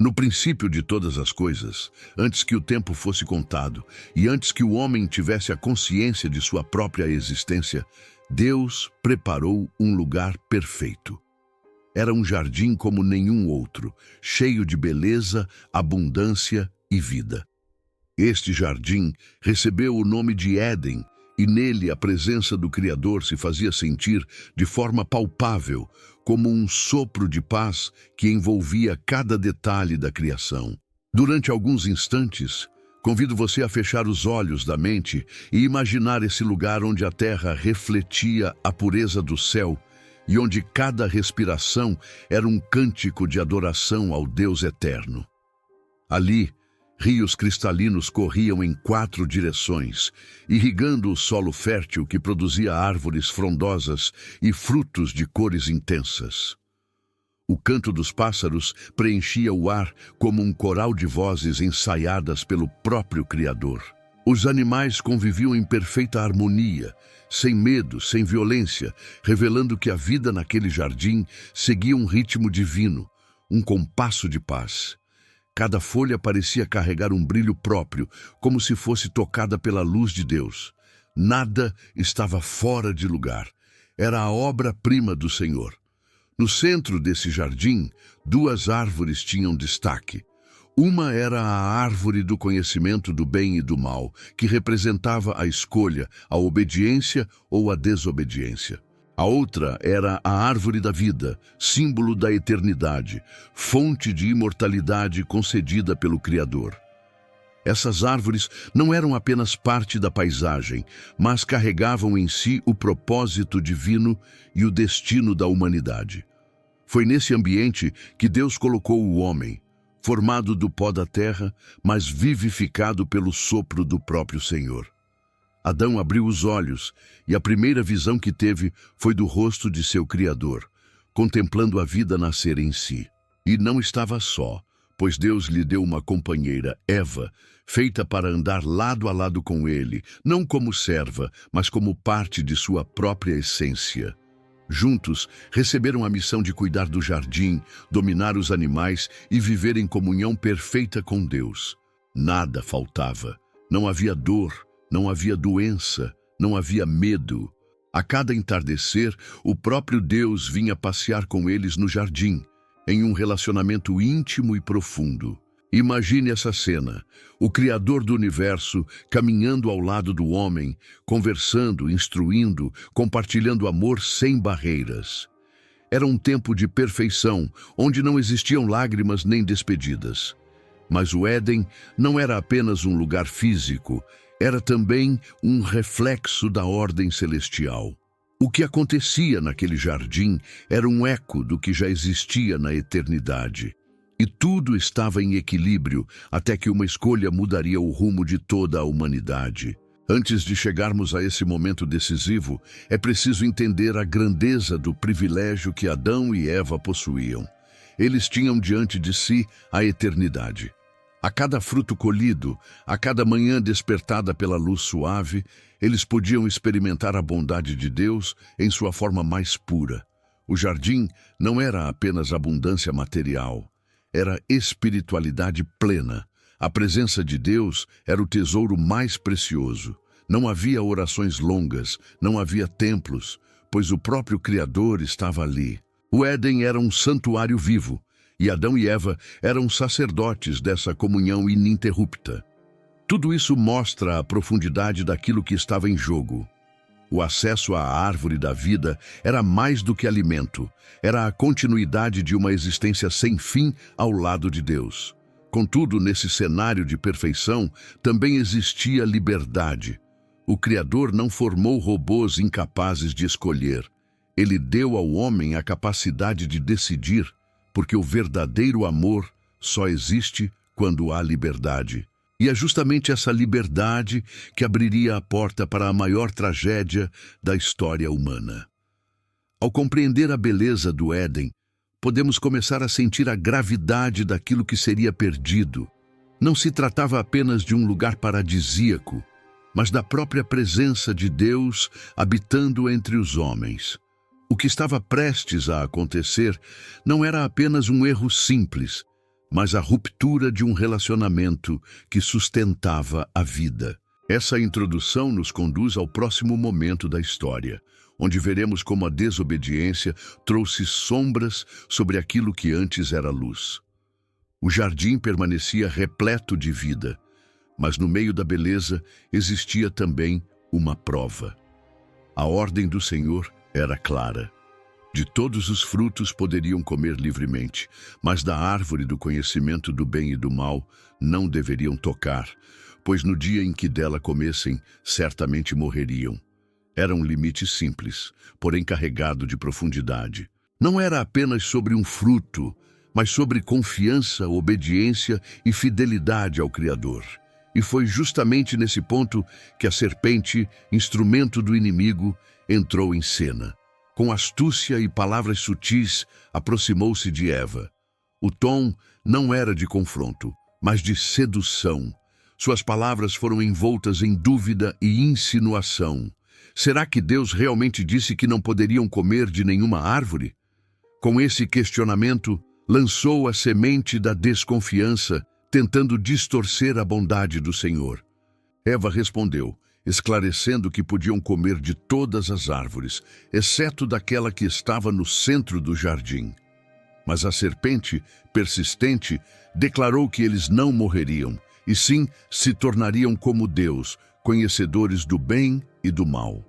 No princípio de todas as coisas, antes que o tempo fosse contado e antes que o homem tivesse a consciência de sua própria existência, Deus preparou um lugar perfeito. Era um jardim como nenhum outro, cheio de beleza, abundância e vida. Este jardim recebeu o nome de Éden, e nele a presença do Criador se fazia sentir de forma palpável, como um sopro de paz que envolvia cada detalhe da criação. Durante alguns instantes, convido você a fechar os olhos da mente e imaginar esse lugar onde a terra refletia a pureza do céu e onde cada respiração era um cântico de adoração ao Deus eterno. Ali, rios cristalinos corriam em 4 direções, irrigando o solo fértil que produzia árvores frondosas e frutos de cores intensas. O canto dos pássaros preenchia o ar como um coral de vozes ensaiadas pelo próprio Criador. Os animais conviviam em perfeita harmonia, sem medo, sem violência, revelando que a vida naquele jardim seguia um ritmo divino, um compasso de paz. Cada folha parecia carregar um brilho próprio, como se fosse tocada pela luz de Deus. Nada estava fora de lugar. Era a obra-prima do Senhor. No centro desse jardim, 2 árvores tinham destaque. Uma era a árvore do conhecimento do bem e do mal, que representava a escolha, a obediência ou a desobediência. A outra era a árvore da vida, símbolo da eternidade, fonte de imortalidade concedida pelo Criador. Essas árvores não eram apenas parte da paisagem, mas carregavam em si o propósito divino e o destino da humanidade. Foi nesse ambiente que Deus colocou o homem, formado do pó da terra, mas vivificado pelo sopro do próprio Senhor. Adão abriu os olhos, e a primeira visão que teve foi do rosto de seu Criador, contemplando a vida nascer em si. E não estava só, pois Deus lhe deu uma companheira, Eva, feita para andar lado a lado com ele, não como serva, mas como parte de sua própria essência. Juntos, receberam a missão de cuidar do jardim, dominar os animais e viver em comunhão perfeita com Deus. Nada faltava. Não havia dor, não havia doença, não havia medo. A cada entardecer, o próprio Deus vinha passear com eles no jardim, em um relacionamento íntimo e profundo. Imagine essa cena, o Criador do universo caminhando ao lado do homem, conversando, instruindo, compartilhando amor sem barreiras. Era um tempo de perfeição, onde não existiam lágrimas nem despedidas. Mas o Éden não era apenas um lugar físico, era também um reflexo da ordem celestial. O que acontecia naquele jardim era um eco do que já existia na eternidade. E tudo estava em equilíbrio até que uma escolha mudaria o rumo de toda a humanidade. Antes de chegarmos a esse momento decisivo, é preciso entender a grandeza do privilégio que Adão e Eva possuíam. Eles tinham diante de si a eternidade. A cada fruto colhido, a cada manhã despertada pela luz suave, eles podiam experimentar a bondade de Deus em sua forma mais pura. O jardim não era apenas abundância material, era espiritualidade plena. A presença de Deus era o tesouro mais precioso. Não havia orações longas, não havia templos, pois o próprio Criador estava ali. O Éden era um santuário vivo, e Adão e Eva eram sacerdotes dessa comunhão ininterrupta. Tudo isso mostra a profundidade daquilo que estava em jogo. O acesso à árvore da vida era mais do que alimento, era a continuidade de uma existência sem fim ao lado de Deus. Contudo, nesse cenário de perfeição, também existia liberdade. O Criador não formou robôs incapazes de escolher. Ele deu ao homem a capacidade de decidir, porque o verdadeiro amor só existe quando há liberdade. E é justamente essa liberdade que abriria a porta para a maior tragédia da história humana. Ao compreender a beleza do Éden, podemos começar a sentir a gravidade daquilo que seria perdido. Não se tratava apenas de um lugar paradisíaco, mas da própria presença de Deus habitando entre os homens. O que estava prestes a acontecer não era apenas um erro simples, mas a ruptura de um relacionamento que sustentava a vida. Essa introdução nos conduz ao próximo momento da história, onde veremos como a desobediência trouxe sombras sobre aquilo que antes era luz. O jardim permanecia repleto de vida, mas no meio da beleza existia também uma prova. A ordem do Senhor era clara. De todos os frutos poderiam comer livremente, mas da árvore do conhecimento do bem e do mal não deveriam tocar, pois no dia em que dela comessem, certamente morreriam. Era um limite simples, porém carregado de profundidade. Não era apenas sobre um fruto, mas sobre confiança, obediência e fidelidade ao Criador. E foi justamente nesse ponto que a serpente, instrumento do inimigo, entrou em cena. Com astúcia e palavras sutis, aproximou-se de Eva. O tom não era de confronto, mas de sedução. Suas palavras foram envoltas em dúvida e insinuação. Será que Deus realmente disse que não poderiam comer de nenhuma árvore? Com esse questionamento, lançou a semente da desconfiança, tentando distorcer a bondade do Senhor. Eva respondeu, esclarecendo que podiam comer de todas as árvores, exceto daquela que estava no centro do jardim. Mas a serpente, persistente, declarou que eles não morreriam, e sim se tornariam como Deus, conhecedores do bem e do mal.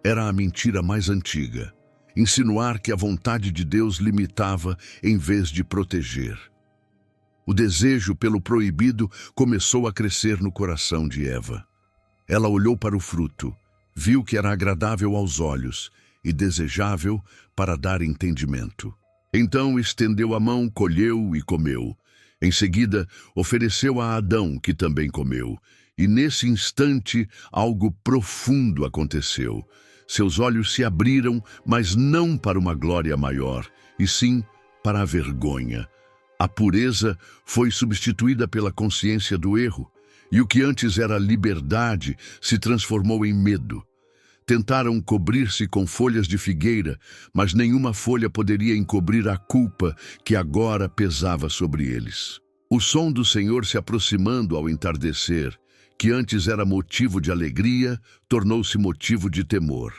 Era a mentira mais antiga, insinuar que a vontade de Deus limitava em vez de proteger. O desejo pelo proibido começou a crescer no coração de Eva. Ela olhou para o fruto, viu que era agradável aos olhos e desejável para dar entendimento. Então estendeu a mão, colheu e comeu. Em seguida, ofereceu a Adão, que também comeu. E nesse instante, algo profundo aconteceu. Seus olhos se abriram, mas não para uma glória maior, e sim para a vergonha. A pureza foi substituída pela consciência do erro, e o que antes era liberdade se transformou em medo. Tentaram cobrir-se com folhas de figueira, mas nenhuma folha poderia encobrir a culpa que agora pesava sobre eles. O som do Senhor se aproximando ao entardecer, que antes era motivo de alegria, tornou-se motivo de temor.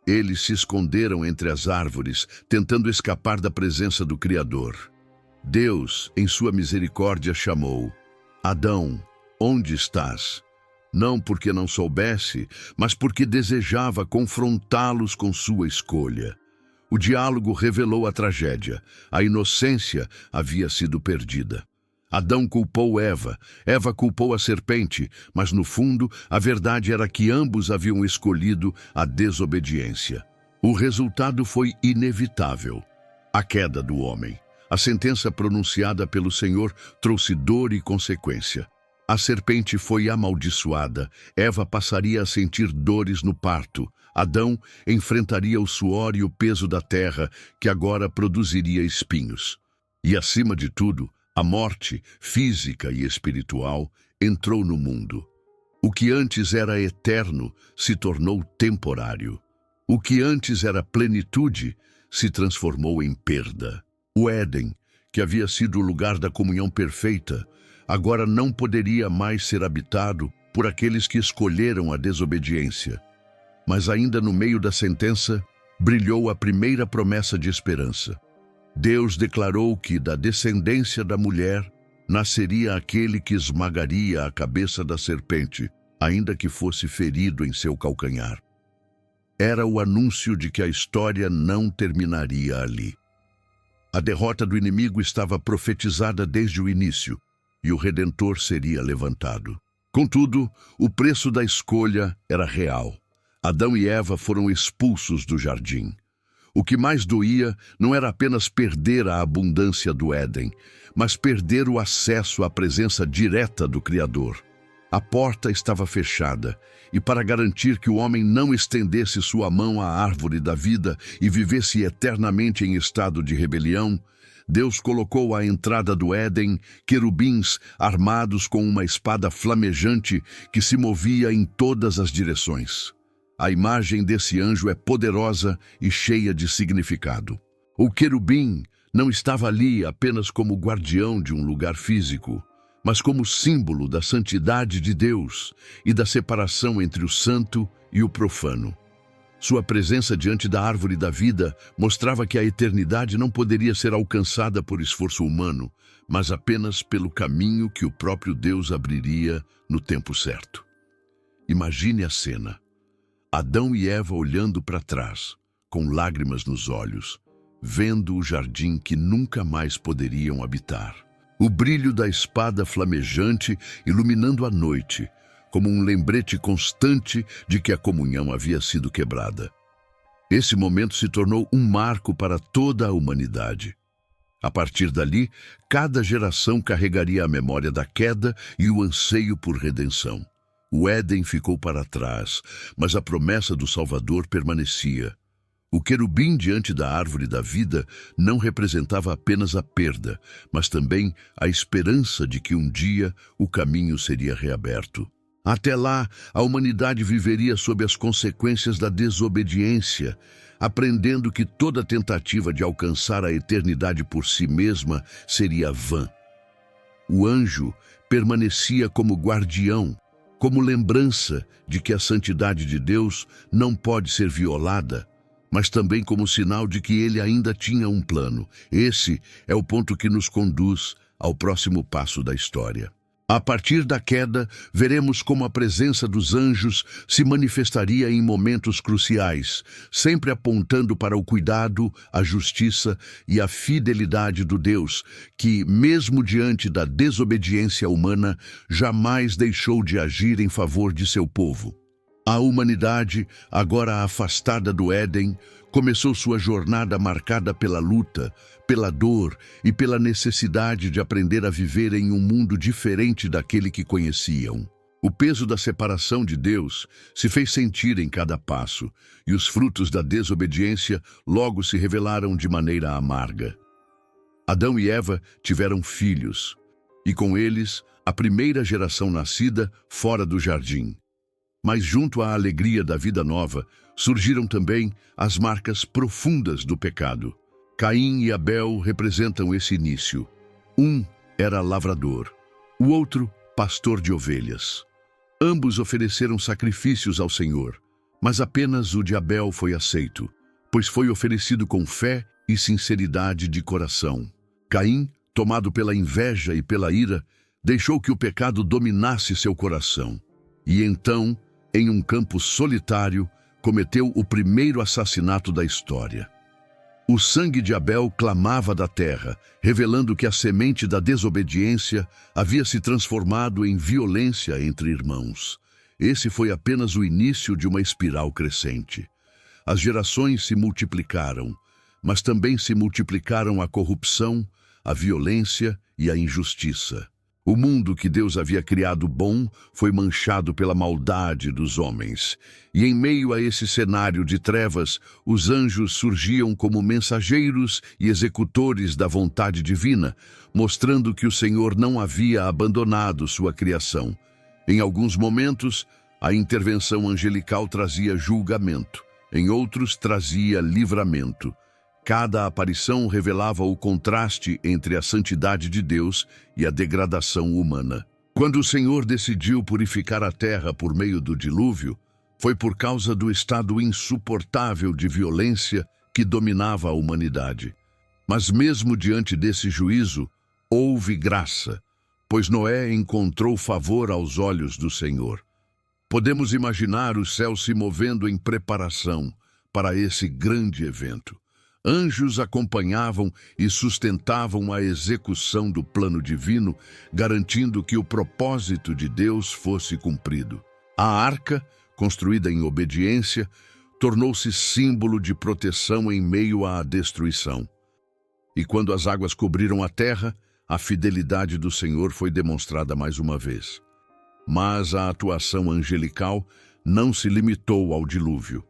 Eles se esconderam entre as árvores, tentando escapar da presença do Criador. Deus, em sua misericórdia, chamou: Adão, onde estás? Não porque não soubesse, mas porque desejava confrontá-los com sua escolha. O diálogo revelou a tragédia. A inocência havia sido perdida. Adão culpou Eva, Eva culpou a serpente, mas no fundo a verdade era que ambos haviam escolhido a desobediência. O resultado foi inevitável: a queda do homem. A sentença pronunciada pelo Senhor trouxe dor e consequência. A serpente foi amaldiçoada, Eva passaria a sentir dores no parto, Adão enfrentaria o suor e o peso da terra, que agora produziria espinhos. E, acima de tudo, a morte, física e espiritual, entrou no mundo. O que antes era eterno se tornou temporário. O que antes era plenitude se transformou em perda. O Éden, que havia sido o lugar da comunhão perfeita, agora não poderia mais ser habitado por aqueles que escolheram a desobediência. Mas ainda no meio da sentença, brilhou a primeira promessa de esperança. Deus declarou que da descendência da mulher nasceria aquele que esmagaria a cabeça da serpente, ainda que fosse ferido em seu calcanhar. Era o anúncio de que a história não terminaria ali. A derrota do inimigo estava profetizada desde o início, e o Redentor seria levantado. Contudo, o preço da escolha era real. Adão e Eva foram expulsos do jardim. O que mais doía não era apenas perder a abundância do Éden, mas perder o acesso à presença direta do Criador. A porta estava fechada, e para garantir que o homem não estendesse sua mão à árvore da vida e vivesse eternamente em estado de rebelião, Deus colocou à entrada do Éden querubins armados com uma espada flamejante que se movia em todas as direções. A imagem desse anjo é poderosa e cheia de significado. O querubim não estava ali apenas como guardião de um lugar físico, mas como símbolo da santidade de Deus e da separação entre o santo e o profano. Sua presença diante da árvore da vida mostrava que a eternidade não poderia ser alcançada por esforço humano, mas apenas pelo caminho que o próprio Deus abriria no tempo certo. Imagine a cena. Adão e Eva olhando para trás, com lágrimas nos olhos, vendo o jardim que nunca mais poderiam habitar. O brilho da espada flamejante iluminando a noite, como um lembrete constante de que a comunhão havia sido quebrada. Esse momento se tornou um marco para toda a humanidade. A partir dali, cada geração carregaria a memória da queda e o anseio por redenção. O Éden ficou para trás, mas a promessa do Salvador permanecia. O querubim diante da árvore da vida não representava apenas a perda, mas também a esperança de que um dia o caminho seria reaberto. Até lá, a humanidade viveria sob as consequências da desobediência, aprendendo que toda tentativa de alcançar a eternidade por si mesma seria vã. O anjo permanecia como guardião, como lembrança de que a santidade de Deus não pode ser violada, mas também como sinal de que ele ainda tinha um plano. Esse é o ponto que nos conduz ao próximo passo da história. A partir da queda, veremos como a presença dos anjos se manifestaria em momentos cruciais, sempre apontando para o cuidado, a justiça e a fidelidade do Deus, que, mesmo diante da desobediência humana, jamais deixou de agir em favor de seu povo. A humanidade, agora afastada do Éden, começou sua jornada marcada pela luta, pela dor e pela necessidade de aprender a viver em um mundo diferente daquele que conheciam. O peso da separação de Deus se fez sentir em cada passo, e os frutos da desobediência logo se revelaram de maneira amarga. Adão e Eva tiveram filhos, e com eles a primeira geração nascida fora do jardim. Mas junto à alegria da vida nova, surgiram também as marcas profundas do pecado. Caim e Abel representam esse início. Um era lavrador, o outro pastor de ovelhas. Ambos ofereceram sacrifícios ao Senhor, mas apenas o de Abel foi aceito, pois foi oferecido com fé e sinceridade de coração. Caim, tomado pela inveja e pela ira, deixou que o pecado dominasse seu coração. E então, em um campo solitário, cometeu o primeiro assassinato da história. O sangue de Abel clamava da terra, revelando que a semente da desobediência havia se transformado em violência entre irmãos. Esse foi apenas o início de uma espiral crescente. As gerações se multiplicaram, mas também se multiplicaram a corrupção, a violência e a injustiça. O mundo que Deus havia criado bom foi manchado pela maldade dos homens. E em meio a esse cenário de trevas, os anjos surgiam como mensageiros e executores da vontade divina, mostrando que o Senhor não havia abandonado sua criação. Em alguns momentos, a intervenção angelical trazia julgamento, em outros trazia livramento. Cada aparição revelava o contraste entre a santidade de Deus e a degradação humana. Quando o Senhor decidiu purificar a terra por meio do dilúvio, foi por causa do estado insuportável de violência que dominava a humanidade. Mas mesmo diante desse juízo, houve graça, pois Noé encontrou favor aos olhos do Senhor. Podemos imaginar o céu se movendo em preparação para esse grande evento. Anjos acompanhavam e sustentavam a execução do plano divino, garantindo que o propósito de Deus fosse cumprido. A arca, construída em obediência, tornou-se símbolo de proteção em meio à destruição. E quando as águas cobriram a terra, a fidelidade do Senhor foi demonstrada mais uma vez. Mas a atuação angelical não se limitou ao dilúvio.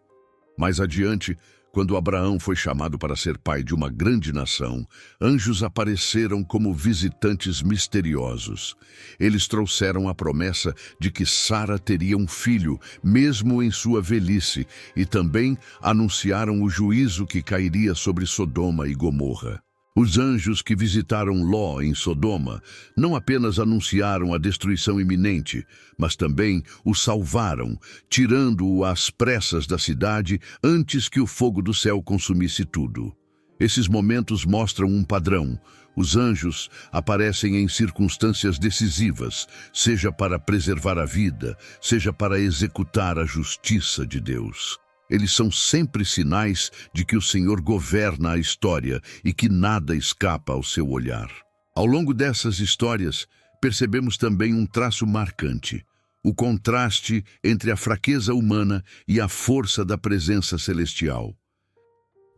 Mais adiante, quando Abraão foi chamado para ser pai de uma grande nação, anjos apareceram como visitantes misteriosos. Eles trouxeram a promessa de que Sara teria um filho, mesmo em sua velhice, e também anunciaram o juízo que cairia sobre Sodoma e Gomorra. Os anjos que visitaram Ló em Sodoma não apenas anunciaram a destruição iminente, mas também o salvaram, tirando-o às pressas da cidade antes que o fogo do céu consumisse tudo. Esses momentos mostram um padrão. Os anjos aparecem em circunstâncias decisivas, seja para preservar a vida, seja para executar a justiça de Deus. Eles são sempre sinais de que o Senhor governa a história e que nada escapa ao seu olhar. Ao longo dessas histórias, percebemos também um traço marcante: o contraste entre a fraqueza humana e a força da presença celestial.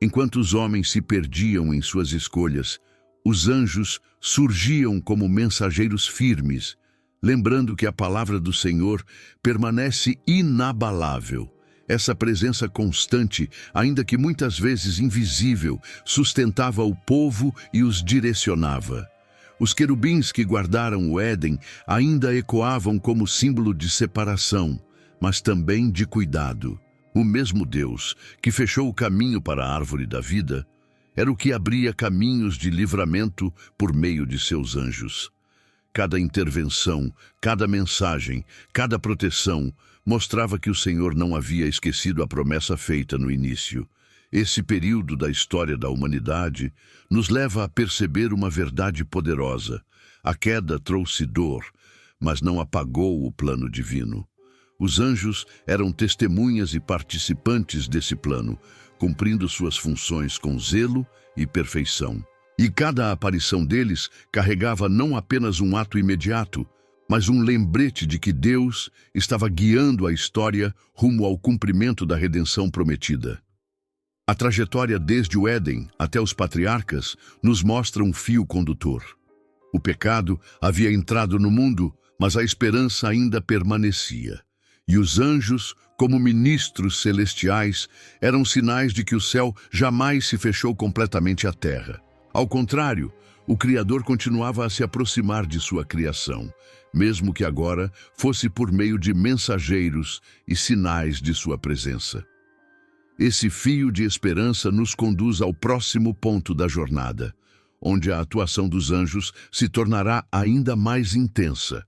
Enquanto os homens se perdiam em suas escolhas, os anjos surgiam como mensageiros firmes, lembrando que a palavra do Senhor permanece inabalável. Essa presença constante, ainda que muitas vezes invisível, sustentava o povo e os direcionava. Os querubins que guardaram o Éden ainda ecoavam como símbolo de separação, mas também de cuidado. O mesmo Deus que fechou o caminho para a árvore da vida era o que abria caminhos de livramento por meio de seus anjos. Cada intervenção, cada mensagem, cada proteção mostrava que o Senhor não havia esquecido a promessa feita no início. Esse período da história da humanidade nos leva a perceber uma verdade poderosa. A queda trouxe dor, mas não apagou o plano divino. Os anjos eram testemunhas e participantes desse plano, cumprindo suas funções com zelo e perfeição. E cada aparição deles carregava não apenas um ato imediato, mas um lembrete de que Deus estava guiando a história rumo ao cumprimento da redenção prometida. A trajetória desde o Éden até os patriarcas nos mostra um fio condutor. O pecado havia entrado no mundo, mas a esperança ainda permanecia. E os anjos, como ministros celestiais, eram sinais de que o céu jamais se fechou completamente à terra. Ao contrário, o Criador continuava a se aproximar de sua criação, mesmo que agora fosse por meio de mensageiros e sinais de sua presença. Esse fio de esperança nos conduz ao próximo ponto da jornada, onde a atuação dos anjos se tornará ainda mais intensa,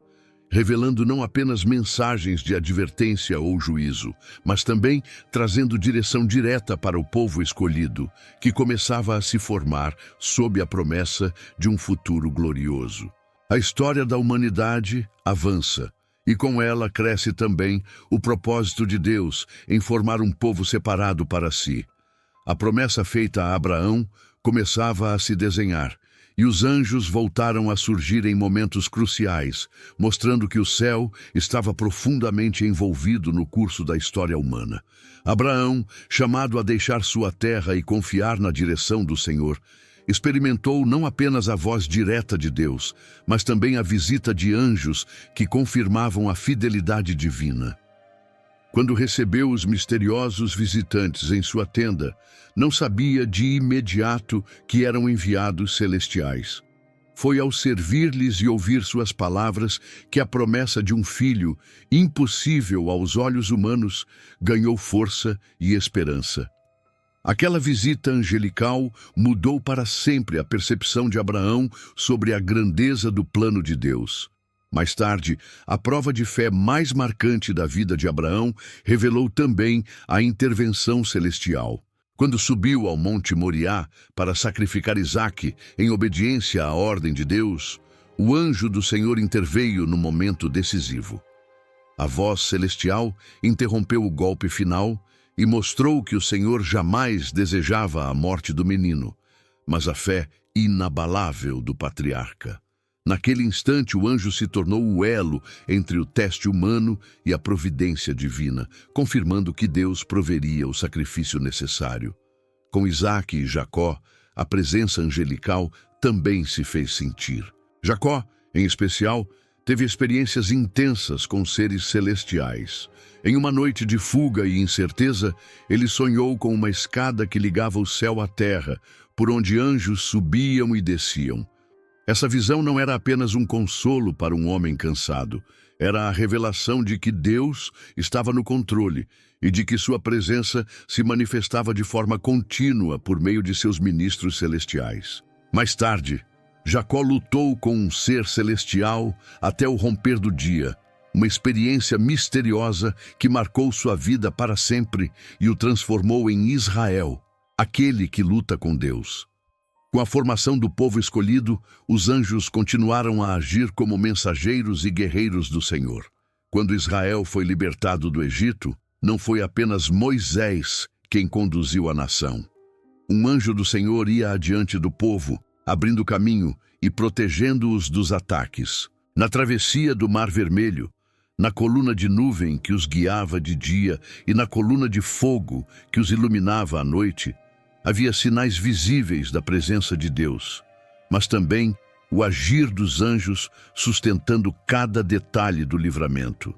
revelando não apenas mensagens de advertência ou juízo, mas também trazendo direção direta para o povo escolhido, que começava a se formar sob a promessa de um futuro glorioso. A história da humanidade avança, e com ela cresce também o propósito de Deus em formar um povo separado para si. A promessa feita a Abraão começava a se desenhar, e os anjos voltaram a surgir em momentos cruciais, mostrando que o céu estava profundamente envolvido no curso da história humana. Abraão, chamado a deixar sua terra e confiar na direção do Senhor, experimentou não apenas a voz direta de Deus, mas também a visita de anjos que confirmavam a fidelidade divina. Quando recebeu os misteriosos visitantes em sua tenda, não sabia de imediato que eram enviados celestiais. Foi ao servir-lhes e ouvir suas palavras que a promessa de um filho, impossível aos olhos humanos, ganhou força e esperança. Aquela visita angelical mudou para sempre a percepção de Abraão sobre a grandeza do plano de Deus. Mais tarde, a prova de fé mais marcante da vida de Abraão revelou também a intervenção celestial. Quando subiu ao Monte Moriá para sacrificar Isaque em obediência à ordem de Deus, o anjo do Senhor interveio no momento decisivo. A voz celestial interrompeu o golpe final e mostrou que o Senhor jamais desejava a morte do menino, mas a fé inabalável do patriarca. Naquele instante, o anjo se tornou o elo entre o teste humano e a providência divina, confirmando que Deus proveria o sacrifício necessário. Com Isaque e Jacó, a presença angelical também se fez sentir. Jacó, em especial, teve experiências intensas com seres celestiais. Em uma noite de fuga e incerteza, ele sonhou com uma escada que ligava o céu à terra, por onde anjos subiam e desciam. Essa visão não era apenas um consolo para um homem cansado, era a revelação de que Deus estava no controle e de que sua presença se manifestava de forma contínua por meio de seus ministros celestiais. Mais tarde, Jacó lutou com um ser celestial até o romper do dia, uma experiência misteriosa que marcou sua vida para sempre e o transformou em Israel, aquele que luta com Deus. Com a formação do povo escolhido, os anjos continuaram a agir como mensageiros e guerreiros do Senhor. Quando Israel foi libertado do Egito, não foi apenas Moisés quem conduziu a nação. Um anjo do Senhor ia adiante do povo, abrindo caminho e protegendo-os dos ataques. Na travessia do Mar Vermelho, na coluna de nuvem que os guiava de dia e na coluna de fogo que os iluminava à noite, havia sinais visíveis da presença de Deus, mas também o agir dos anjos sustentando cada detalhe do livramento.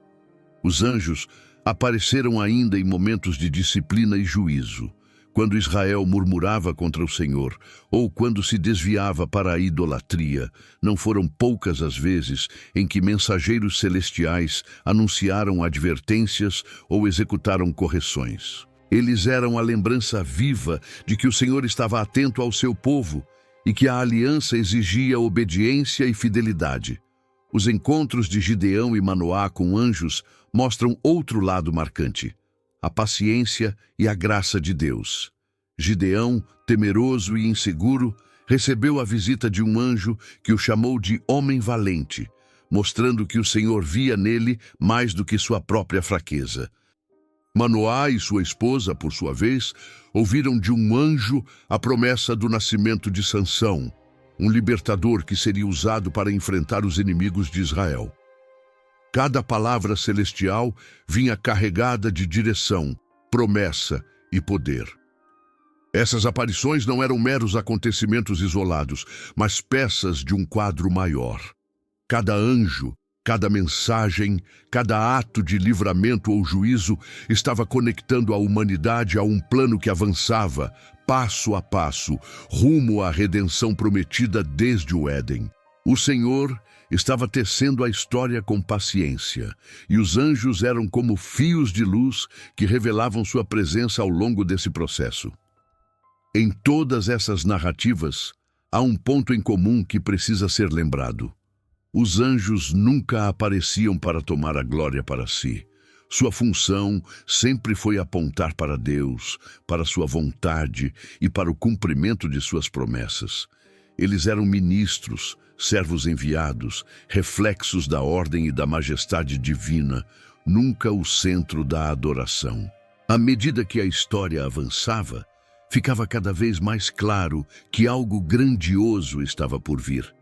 Os anjos apareceram ainda em momentos de disciplina e juízo, quando Israel murmurava contra o Senhor, ou quando se desviava para a idolatria. Não foram poucas as vezes em que mensageiros celestiais anunciaram advertências ou executaram correções. Eles eram a lembrança viva de que o Senhor estava atento ao seu povo e que a aliança exigia obediência e fidelidade. Os encontros de Gideão e Manoá com anjos mostram outro lado marcante: a paciência e a graça de Deus. Gideão, temeroso e inseguro, recebeu a visita de um anjo que o chamou de homem valente, mostrando que o Senhor via nele mais do que sua própria fraqueza. Manoá e sua esposa, por sua vez, ouviram de um anjo a promessa do nascimento de Sansão, um libertador que seria usado para enfrentar os inimigos de Israel. Cada palavra celestial vinha carregada de direção, promessa e poder. Essas aparições não eram meros acontecimentos isolados, mas peças de um quadro maior. Cada anjo, cada mensagem, cada ato de livramento ou juízo estava conectando a humanidade a um plano que avançava, passo a passo, rumo à redenção prometida desde o Éden. O Senhor estava tecendo a história com paciência, e os anjos eram como fios de luz que revelavam sua presença ao longo desse processo. Em todas essas narrativas, há um ponto em comum que precisa ser lembrado. Os anjos nunca apareciam para tomar a glória para si. Sua função sempre foi apontar para Deus, para sua vontade e para o cumprimento de suas promessas. Eles eram ministros, servos enviados, reflexos da ordem e da majestade divina, nunca o centro da adoração. À medida que a história avançava, ficava cada vez mais claro que algo grandioso estava por vir.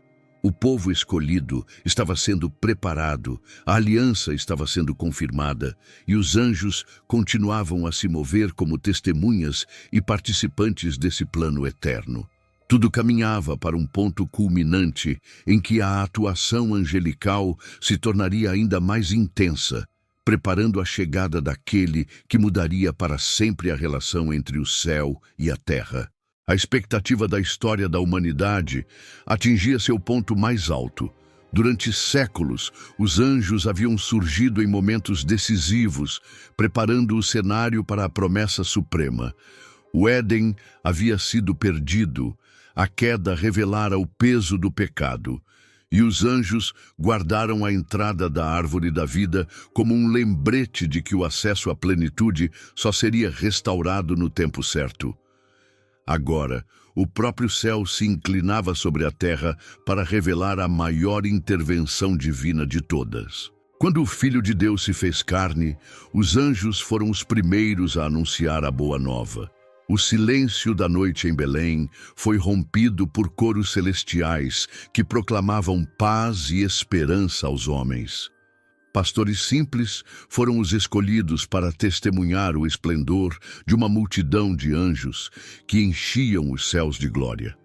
O povo escolhido estava sendo preparado, a aliança estava sendo confirmada e os anjos continuavam a se mover como testemunhas e participantes desse plano eterno. Tudo caminhava para um ponto culminante em que a atuação angelical se tornaria ainda mais intensa, preparando a chegada daquele que mudaria para sempre a relação entre o céu e a terra. A expectativa da história da humanidade atingia seu ponto mais alto. Durante séculos, os anjos haviam surgido em momentos decisivos, preparando o cenário para a promessa suprema. O Éden havia sido perdido, a queda revelara o peso do pecado, e os anjos guardaram a entrada da árvore da vida como um lembrete de que o acesso à plenitude só seria restaurado no tempo certo. Agora, o próprio céu se inclinava sobre a terra para revelar a maior intervenção divina de todas. Quando o Filho de Deus se fez carne, os anjos foram os primeiros a anunciar a boa nova. O silêncio da noite em Belém foi rompido por coros celestiais que proclamavam paz e esperança aos homens. Pastores simples foram os escolhidos para testemunhar o esplendor de uma multidão de anjos que enchiam os céus de glória.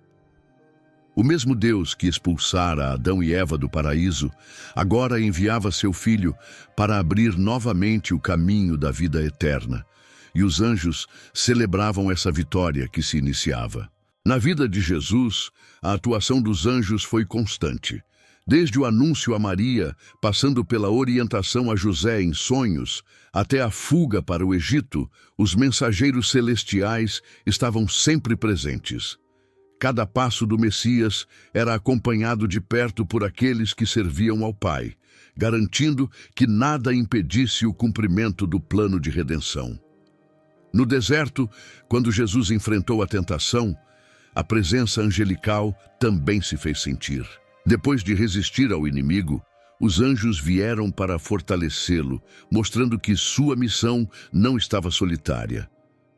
O mesmo Deus que expulsara Adão e Eva do paraíso, agora enviava seu Filho para abrir novamente o caminho da vida eterna, e os anjos celebravam essa vitória que se iniciava. Na vida de Jesus, a atuação dos anjos foi constante. Desde o anúncio a Maria, passando pela orientação a José em sonhos, até a fuga para o Egito, os mensageiros celestiais estavam sempre presentes. Cada passo do Messias era acompanhado de perto por aqueles que serviam ao Pai, garantindo que nada impedisse o cumprimento do plano de redenção. No deserto, quando Jesus enfrentou a tentação, a presença angelical também se fez sentir. Depois de resistir ao inimigo, os anjos vieram para fortalecê-lo, mostrando que sua missão não estava solitária.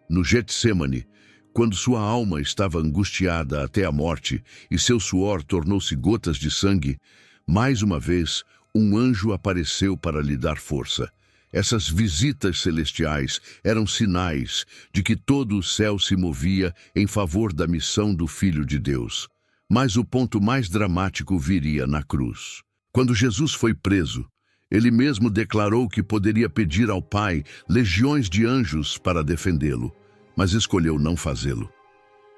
No Getsêmani, quando sua alma estava angustiada até a morte e seu suor tornou-se gotas de sangue, mais uma vez, um anjo apareceu para lhe dar força. Essas visitas celestiais eram sinais de que todo o céu se movia em favor da missão do Filho de Deus. Mas o ponto mais dramático viria na cruz. Quando Jesus foi preso, ele mesmo declarou que poderia pedir ao Pai legiões de anjos para defendê-lo, mas escolheu não fazê-lo.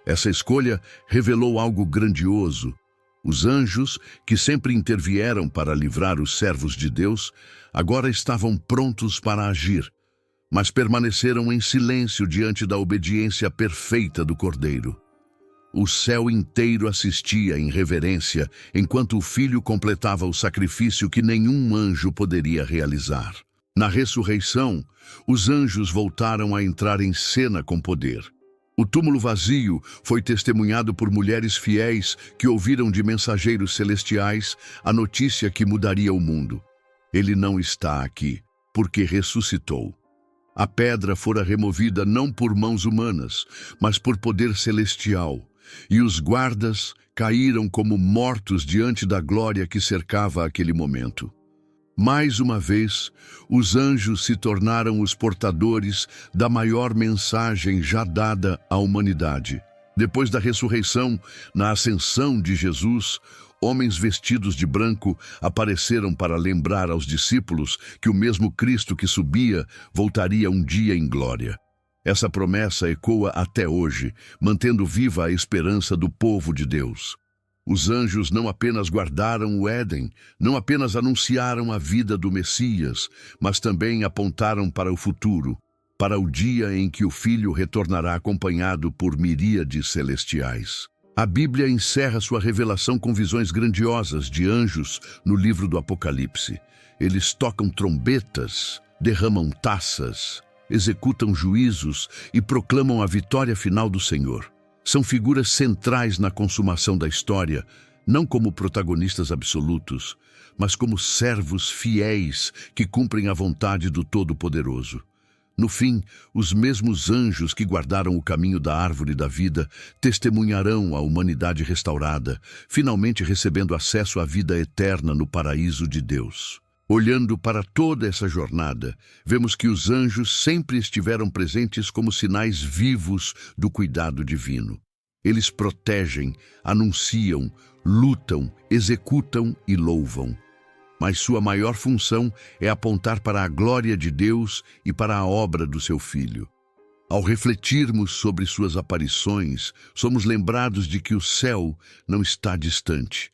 Essa escolha revelou algo grandioso. Os anjos, que sempre intervieram para livrar os servos de Deus, agora estavam prontos para agir, mas permaneceram em silêncio diante da obediência perfeita do Cordeiro. O céu inteiro assistia em reverência enquanto o Filho completava o sacrifício que nenhum anjo poderia realizar. Na ressurreição, os anjos voltaram a entrar em cena com poder. O túmulo vazio foi testemunhado por mulheres fiéis que ouviram de mensageiros celestiais a notícia que mudaria o mundo. Ele não está aqui, porque ressuscitou. A pedra fora removida não por mãos humanas, mas por poder celestial, e os guardas caíram como mortos diante da glória que cercava aquele momento. Mais uma vez, os anjos se tornaram os portadores da maior mensagem já dada à humanidade. Depois da ressurreição, na ascensão de Jesus, homens vestidos de branco apareceram para lembrar aos discípulos que o mesmo Cristo que subia voltaria um dia em glória. Essa promessa ecoa até hoje, mantendo viva a esperança do povo de Deus. Os anjos não apenas guardaram o Éden, não apenas anunciaram a vida do Messias, mas também apontaram para o futuro, para o dia em que o Filho retornará acompanhado por miríades celestiais. A Bíblia encerra sua revelação com visões grandiosas de anjos no livro do Apocalipse. Eles tocam trombetas, derramam taças, executam juízos e proclamam a vitória final do Senhor. São figuras centrais na consumação da história, não como protagonistas absolutos, mas como servos fiéis que cumprem a vontade do Todo-Poderoso. No fim, os mesmos anjos que guardaram o caminho da árvore da vida testemunharão a humanidade restaurada, finalmente recebendo acesso à vida eterna no paraíso de Deus. Olhando para toda essa jornada, vemos que os anjos sempre estiveram presentes como sinais vivos do cuidado divino. Eles protegem, anunciam, lutam, executam e louvam. Mas sua maior função é apontar para a glória de Deus e para a obra do seu Filho. Ao refletirmos sobre suas aparições, somos lembrados de que o céu não está distante,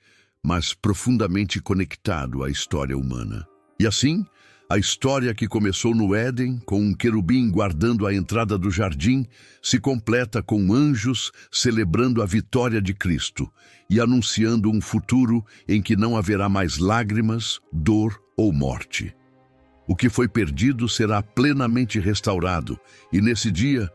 mas profundamente conectado à história humana. E assim, a história que começou no Éden, com um querubim guardando a entrada do jardim, se completa com anjos celebrando a vitória de Cristo e anunciando um futuro em que não haverá mais lágrimas, dor ou morte. O que foi perdido será plenamente restaurado, e nesse dia,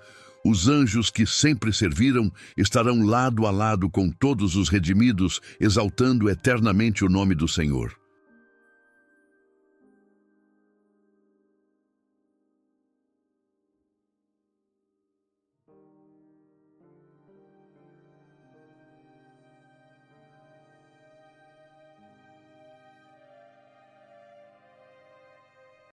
os anjos que sempre serviram estarão lado a lado com todos os redimidos, exaltando eternamente o nome do Senhor.